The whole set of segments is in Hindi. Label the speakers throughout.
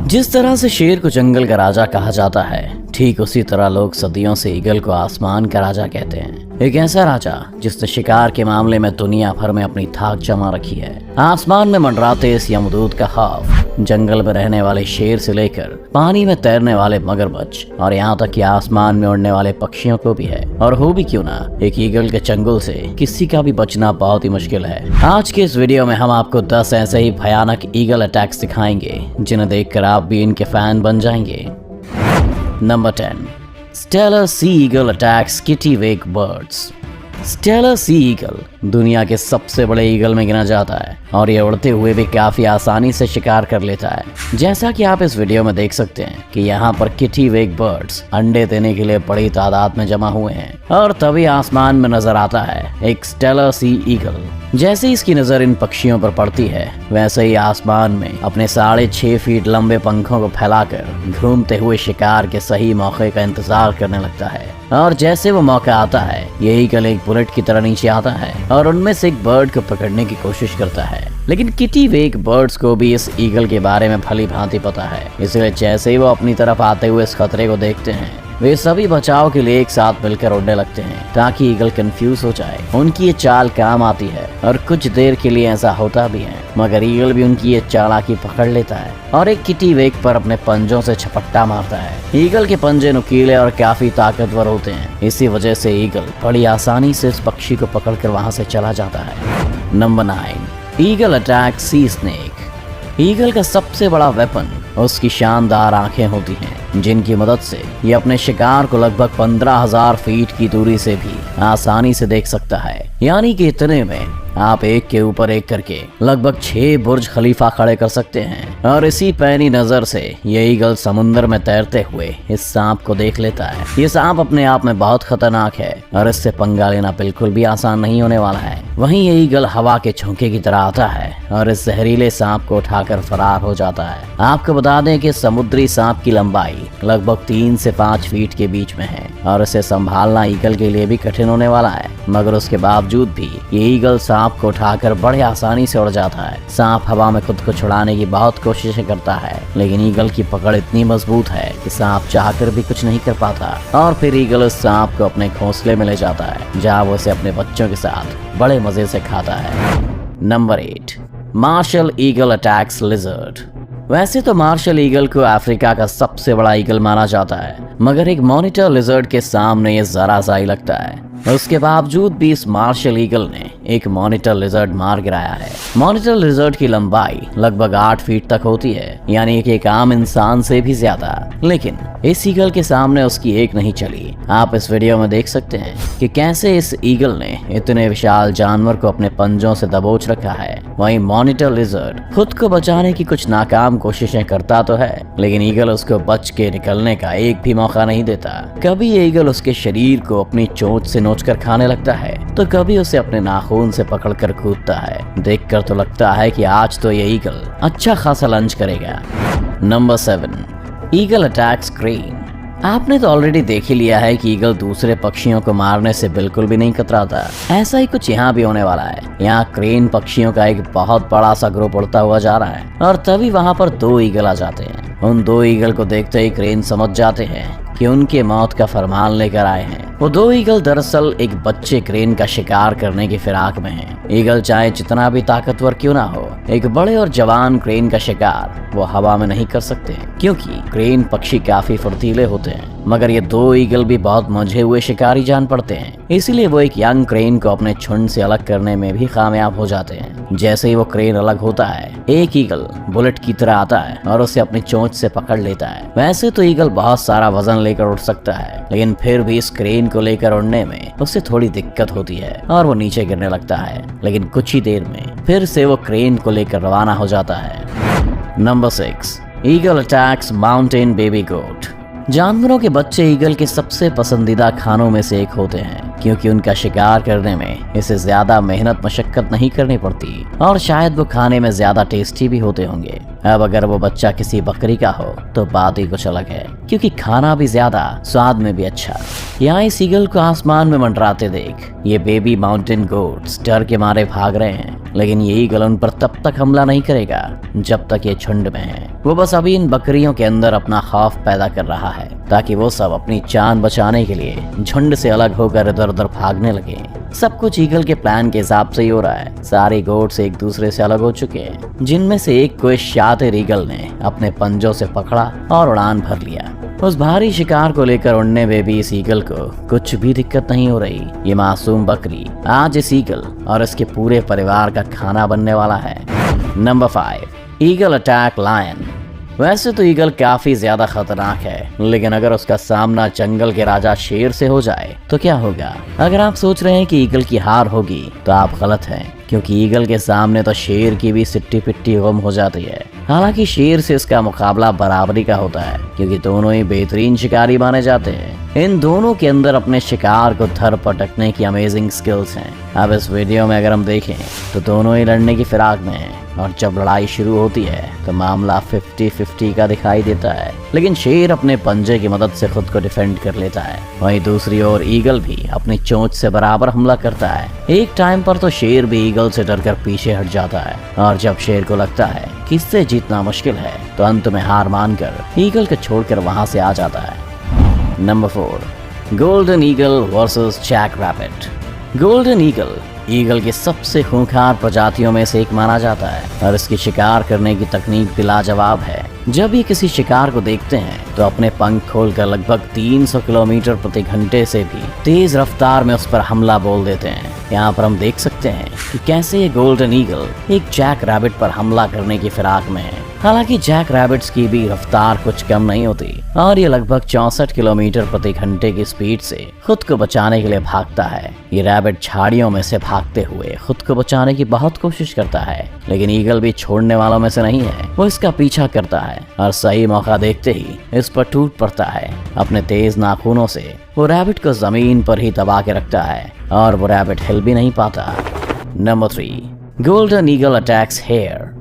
Speaker 1: जिस तरह से शेर को जंगल का राजा कहा जाता है, ठीक उसी तरह लोग सदियों से ईगल को आसमान का राजा कहते हैं। एक ऐसा राजा जिसने शिकार के मामले में दुनिया भर में अपनी थाक जमा रखी है। आसमान में मंडराते इस यमदूत का खौफ जंगल में रहने वाले शेर से लेकर पानी में तैरने वाले मगरमच्छ और यहाँ तक कि आसमान में उड़ने वाले पक्षियों को भी है। और हो भी क्यों ना, एक ईगल के चंगुल से किसी का भी बचना बहुत ही मुश्किल है। आज के इस वीडियो में हम आपको 10 ऐसे ही भयानक ईगल अटैक्स दिखाएंगे जिन्हें देखकर आप भी इनके फैन बन जाएंगे। Number 10, Steller sea eagle attacks kittiwake birds. Steller sea eagle दुनिया के सबसे बड़े ईगल में गिना जाता है और ये उड़ते हुए भी काफी आसानी से शिकार कर लेता है। जैसा कि आप इस वीडियो में देख सकते हैं कि यहाँ पर किटिवेक बर्ड्स अंडे देने के लिए बड़ी तादाद में जमा हुए हैं और तभी आसमान में नजर आता है एक स्टेलर सी ईगल। जैसे इसकी नजर इन पक्षियों पर पड़ती है, वैसे ही आसमान में अपने 6.5 फीट लंबे पंखों को फैलाकर घूमते हुए शिकार के सही मौके का इंतजार करने लगता है। और जैसे वो मौका आता है, ये ईगल एक बुलेट की तरह नीचे आता है और उनमें से एक बर्ड को पकड़ने की कोशिश करता है। लेकिन किटिवेक बर्ड्स को भी इस ईगल के बारे में भली भांति पता है, इसलिए जैसे ही वो अपनी तरफ आते हुए इस खतरे को देखते हैं, वे सभी बचाव के लिए एक साथ मिलकर उड़ने लगते हैं ताकि ईगल कंफ्यूज हो जाए। उनकी ये चाल काम आती है और कुछ देर के लिए ऐसा होता भी है, मगर ईगल भी उनकी ये चालाकी पकड़ लेता है और एक किटिवेक पर अपने पंजों से झपट्टा मारता है। ईगल के पंजे नुकीले और काफी ताकतवर होते हैं, इसी वजह से ईगल बड़ी आसानी से इस पक्षी को पकड़कर वहां से चला जाता है। नंबर 9, ईगल अटैक सी स्नेक। ईगल का सबसे बड़ा वेपन उसकी शानदार आंखें होती हैं, जिनकी मदद से ये अपने शिकार को लगभग 15,000 फीट की दूरी से भी आसानी से देख सकता है। यानी कि इतने में आप एक के ऊपर एक करके लगभग 6 बुर्ज खलीफा खड़े कर सकते हैं। और इसी पैनी नजर से ये ईगल समुद्र में तैरते हुए इस सांप को देख लेता है। ये सांप अपने आप में बहुत खतरनाक है और इससे पंगा लेना बिल्कुल भी आसान नहीं होने वाला है। वहीं ये ईगल हवा के झोंके की तरह आता है और इस जहरीले सांप को उठाकर फरार हो जाता है। आपको बता दें कि समुद्री सांप की लंबाई लगभग 3 से 5 फीट के बीच में है और इसे संभालना ईगल के लिए भी कठिन होने वाला है। मगर उसके बावजूद भी ये ईगल सांप को उठाकर बड़े आसानी से उड़ जाता है। सांप हवा में खुद को छुड़ाने की बहुत कोशिशें करता है, लेकिन ईगल की पकड़ इतनी मजबूत है कि सांप चाहकर भी कुछ नहीं कर पाता। और फिर ईगल उस सांप को अपने घोंसले में ले जाता है, जहाँ वो उसे अपने बच्चों के साथ बड़े मजे से खाता है। Number 8, martial eagle attacks lizard. वैसे तो मार्शल ईगल को अफ्रीका का सबसे बड़ा ईगल माना जाता है, मगर एक मॉनिटर लिजर्ड के सामने ये जरा सा ही लगता है। उसके बावजूद भी इस मार्शल ईगल ने एक मॉनिटर लिजर्ड मार गिराया है। मॉनिटर लिजर्ड की लंबाई लगभग 8 फीट तक होती है, यानी कि एक आम इंसान से भी ज्यादा। लेकिन इस ईगल के सामने उसकी एक नहीं चली। आप इस वीडियो में देख सकते हैं कि कैसे इस ईगल ने इतने विशाल जानवर को अपने पंजों से दबोच रखा है। वहीं मॉनिटर लिजर्ड खुद को बचाने की कुछ नाकाम कोशिशें करता तो है, लेकिन ईगल उसको बच के निकलने का एक भी मौका नहीं देता। कभी ये ईगल उसके शरीर को अपनी चोंच से नोचकर खाने लगता है, तो कभी उसे अपने नाखून से पकड़कर कूदता है। देखकर तो लगता है कि आज तो ये ईगल अच्छा खासा लंच करेगा। Number 7, eagle attacks crane. आपने तो ऑलरेडी देख ही लिया है कि ईगल दूसरे पक्षियों को मारने से बिल्कुल भी नहीं कतराता। ऐसा ही कुछ यहाँ भी होने वाला है। यहाँ क्रेन पक्षियों का एक बहुत बड़ा सा ग्रुप उड़ता हुआ जा रहा है और तभी वहाँ पर 2 ईगल आ जाते हैं। उन 2 ईगल को देखते ही क्रेन समझ जाते हैं कि उनके मौत का फरमान लेकर आए हैं। वो 2 ईगल दरअसल एक बच्चे क्रेन का शिकार करने की फिराक में हैं। ईगल चाहे जितना भी ताकतवर क्यों ना हो, एक बड़े और जवान क्रेन का शिकार वो हवा में नहीं कर सकते, क्योंकि क्रेन पक्षी काफी फुर्तीले होते हैं। मगर ये 2 ईगल भी बहुत मंझे हुए शिकारी जान पड़ते हैं, इसलिए वो एक यंग क्रेन को अपने झुंड से अलग करने में भी कामयाब हो जाते हैं। जैसे ही वो क्रेन अलग होता है, एक ईगल बुलेट की तरह आता है और उसे अपनी चोंच से पकड़ लेता है। वैसे तो ईगल बहुत सारा वजन लेकर उड़ सकता है, लेकिन फिर भी इस क्रेन को लेकर उड़ने में उसे थोड़ी दिक्कत होती है और वो नीचे गिरने लगता है। लेकिन कुछ ही देर में फिर से वो क्रेन को लेकर रवाना हो जाता है। Number 6, eagle attacks mountain baby goat. जानवरों के बच्चे ईगल के सबसे पसंदीदा खानों में से एक होते हैं, क्योंकि उनका शिकार करने में इसे ज्यादा मेहनत मशक्कत नहीं करनी पड़ती और शायद वो खाने में ज्यादा टेस्टी भी होते होंगे। अब अगर वो बच्चा किसी बकरी का हो तो बात ही कुछ अलग है, क्योंकि खाना भी ज्यादा, स्वाद में भी अच्छा। यहाँ इस ईगल को आसमान में मंडराते देख ये बेबी माउंटेन गोट्स डर के मारे भाग रहे हैं, लेकिन ये ईगल उन पर तब तक हमला नहीं करेगा जब तक ये झुंड में है। वो बस अभी इन बकरियों के अंदर अपना खौफ पैदा कर रहा है ताकि वो सब अपनी जान बचाने के लिए झुंड से अलग होकर इधर उधर भागने लगे। सब कुछ ईगल के प्लान के हिसाब से ही हो रहा है। सारे गोट्स एक दूसरे से अलग हो चुके हैं, जिनमें से एक को इस शातिर ईगल ने अपने पंजों से पकड़ा और उड़ान भर लिया। उस भारी शिकार को लेकर उड़ने में भी इस ईगल को कुछ भी दिक्कत नहीं हो रही। ये मासूम बकरी आज इस ईगल और इसके पूरे परिवार का खाना बनने वाला है। Number 5, eagle attack lion. वैसे तो ईगल काफी ज्यादा खतरनाक है, लेकिन अगर उसका सामना जंगल के राजा शेर से हो जाए तो क्या होगा? अगर आप सोच रहे हैं कि ईगल की हार होगी तो आप गलत हैं, क्योंकि ईगल के सामने तो शेर की भी सिट्टी पिट्टी गुम हो जाती है। हालांकि शेर से इसका मुकाबला बराबरी का होता है, क्योंकि दोनों ही बेहतरीन शिकारी माने जाते हैं। इन दोनों के अंदर अपने शिकार को धर पटकने की अमेजिंग स्किल्स हैं। अब इस वीडियो में अगर हम देखें तो दोनों ही लड़ने की फिराक में हैं, और जब लड़ाई शुरू होती है तो मामला 50-50 का दिखाई देता है, लेकिन शेर अपने पंजे की मदद से खुद को डिफेंड कर लेता है। वहीं दूसरी ओर ईगल भी अपनी चोंच से बराबर हमला करता है। एक टाइम पर तो शेर भी ईगल से डरकर पीछे हट जाता है, और जब शेर को लगता है कि इससे जीतना मुश्किल है तो अंत में हार मानकर ईगल को छोड़कर वहां से आ जाता है। Number 4, golden eagle versus jack rabbit. Golden eagle की सबसे खूंखार प्रजातियों में से एक माना जाता है, और इसकी शिकार करने की तकनीक भी लाजवाब है। जब ये किसी शिकार को देखते हैं तो अपने पंख खोलकर लगभग 300 किलोमीटर प्रति घंटे से भी तेज रफ्तार में उस पर हमला बोल देते हैं। यहाँ पर हम देख सकते हैं कि कैसे ये गोल्डन ईगल एक जैक रैबिट पर हमला करने की फिराक में है। हालांकि जैक रैबिट्स की भी रफ्तार कुछ कम नहीं होती, और ये लगभग 64 किलोमीटर प्रति घंटे की स्पीड से खुद को बचाने के लिए भागता है। ये रैबिट झाड़ियों में से भागते हुए खुद को बचाने की बहुत कोशिश करता है, लेकिन ईगल भी छोड़ने वालों में से नहीं है। वो इसका पीछा करता है और सही मौका देखते ही इस पर टूट पड़ता है। अपने तेज नाखूनों से वो रैबिट को जमीन पर ही दबा के रखता है, और वो रैबिट हिल भी नहीं पाता। Number 3, golden eagle attacks hare.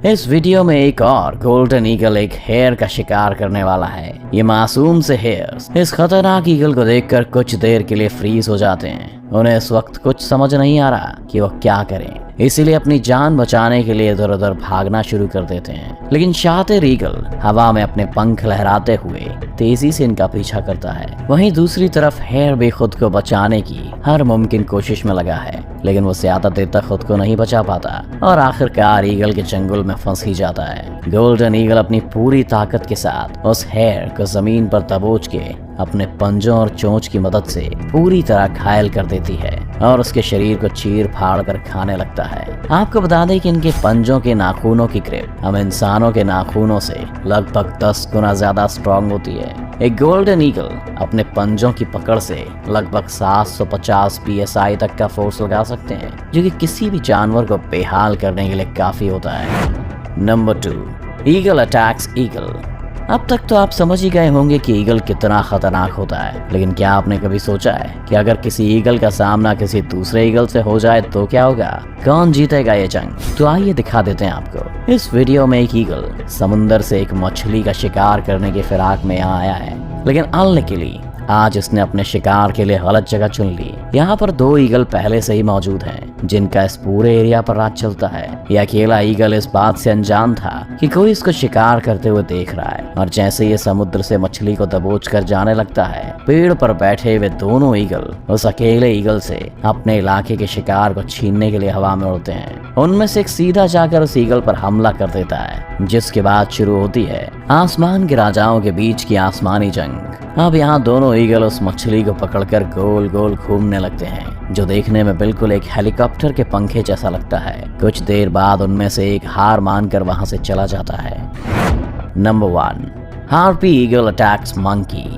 Speaker 1: इस वीडियो में एक और गोल्डन ईगल एक हेयर का शिकार करने वाला है। ये मासूम से हेयर्स इस खतरनाक ईगल को देखकर कुछ देर के लिए फ्रीज हो जाते हैं। उन्हें इस वक्त कुछ समझ नहीं आ रहा कि वो क्या करें, इसीलिए अपनी जान बचाने के लिए इधर उधर भागना शुरू कर देते हैं। लेकिन शातिर ईगल हवा में अपने पंख लहराते हुए तेजी से इनका पीछा करता है। वहीं दूसरी तरफ हेयर भी खुद को बचाने की हर मुमकिन कोशिश में लगा है, लेकिन वो ज्यादा देर तक खुद को नहीं बचा पाता और आखिरकार ईगल के चंगुल में फंस ही जाता है। गोल्डन ईगल अपनी पूरी ताकत के साथ उस हेयर को जमीन पर दबोच के अपने पंजों और चोंच की मदद से पूरी तरह घायल कर देती है और उसके शरीर को चीर फाड़ कर खाने लगता है। आपको बता दें कि इनके पंजों के नाखूनों की ग्रिप हम इंसानों के नाखूनों से लगभग 10 गुना ज्यादा स्ट्रॉन्ग होती है। एक गोल्डन ईगल अपने पंजों की पकड़ से लगभग 750 PSI तक का फोर्स लगा सकते हैं, जो कि किसी भी जानवर को बेहाल करने के लिए काफी होता है। Number 2, eagle attacks eagle. अब तक तो आप समझ ही गए होंगे कि ईगल कितना खतरनाक होता है, लेकिन क्या आपने कभी सोचा है कि अगर किसी ईगल का सामना किसी दूसरे ईगल से हो जाए तो क्या होगा? कौन जीतेगा ये जंग? तो आइए दिखा देते हैं आपको। इस वीडियो में एक ईगल समुंदर से एक मछली का शिकार करने की फिराक में यहाँ आया है, लेकिन अनलकीली आज इसने अपने शिकार के लिए गलत जगह चुन ली। यहाँ पर 2 ईगल पहले से ही मौजूद हैं, जिनका इस पूरे एरिया पर राज चलता है। यह अकेला ईगल इस बात से अनजान था कि कोई इसको शिकार करते हुए देख रहा है, और जैसे ये समुद्र से मछली को दबोच कर जाने लगता है, पेड़ पर बैठे हुए दोनों ईगल उस अकेले ईगल से अपने इलाके के शिकार को छीनने के लिए हवा में उड़ते हैं। उनमें से एक सीधा जाकर उस ईगल पर हमला कर देता है, जिसके बाद शुरू होती है आसमान के राजाओं के बीच की आसमानी जंग। अब यहाँ दोनों ईगल उस मछली को पकड़कर गोल गोल घूमने लगते हैं, जो देखने में बिल्कुल एक हेलीकॉप्टर के पंखे जैसा लगता है। कुछ देर बाद उनमें से एक हार मानकर वहां से चला जाता है। Number 1, harpy eagle attacks monkey.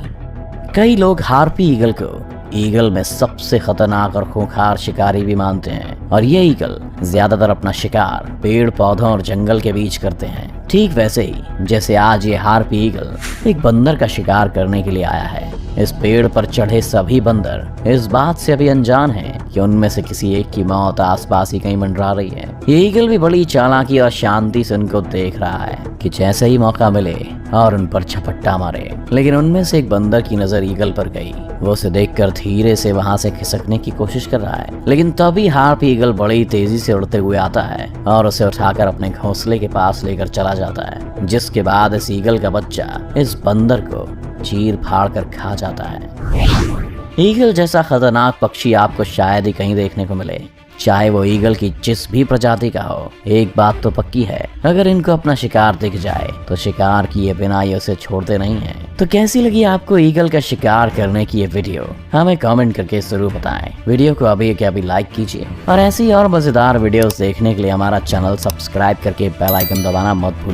Speaker 1: कई लोग हार्पी ईगल को ईगल में सबसे खतरनाक और खूंखार शिकारी भी मानते हैं, और ये ईगल ज्यादातर अपना शिकार पेड़ पौधों और जंगल के बीच करते हैं। ठीक वैसे ही जैसे आज ये हार्पी ईगल एक बंदर का शिकार करने के लिए आया है। इस पेड़ पर चढ़े सभी बंदर इस बात से अभी अनजान हैं कि उनमें से किसी एक की मौत आसपास ही कहीं मंडरा रही है। ये ईगल भी बड़ी चालाकी और शांति से उनको देख रहा है। कि जैसे ही मौका मिले और उन पर झपट्टा मारे। लेकिन उनमें से एक बंदर की नजर ईगल पर गई। वो उसे देखकर धीरे से वहां से खिसकने की कोशिश कर रहा है, लेकिन तभी हार्पी ईगल बड़ी तेजी से उड़ते हुए आता है और उसे उठाकर अपने घोंसले के पास लेकर चला जाता है, जिसके बाद इस ईगल का बच्चा इस बंदर को चीर फाड़ कर खा जाता है। ईगल जैसा खतरनाक पक्षी आपको शायद ही कहीं देखने को मिले, चाहे वो ईगल की जिस भी प्रजाति का हो। एक बात तो पक्की है, अगर इनको अपना शिकार दिख जाए तो शिकार किए बिना ये उसे छोड़ते नहीं हैं। तो कैसी लगी आपको ईगल का शिकार करने की ये वीडियो, हमें कमेंट करके जरूर बताएं। वीडियो को अभी के अभी लाइक कीजिए और ऐसी और मजेदार वीडियोस देखने के लिए हमारा चैनल सब्सक्राइब करके बेल आइकन दबाना मत भूलिए।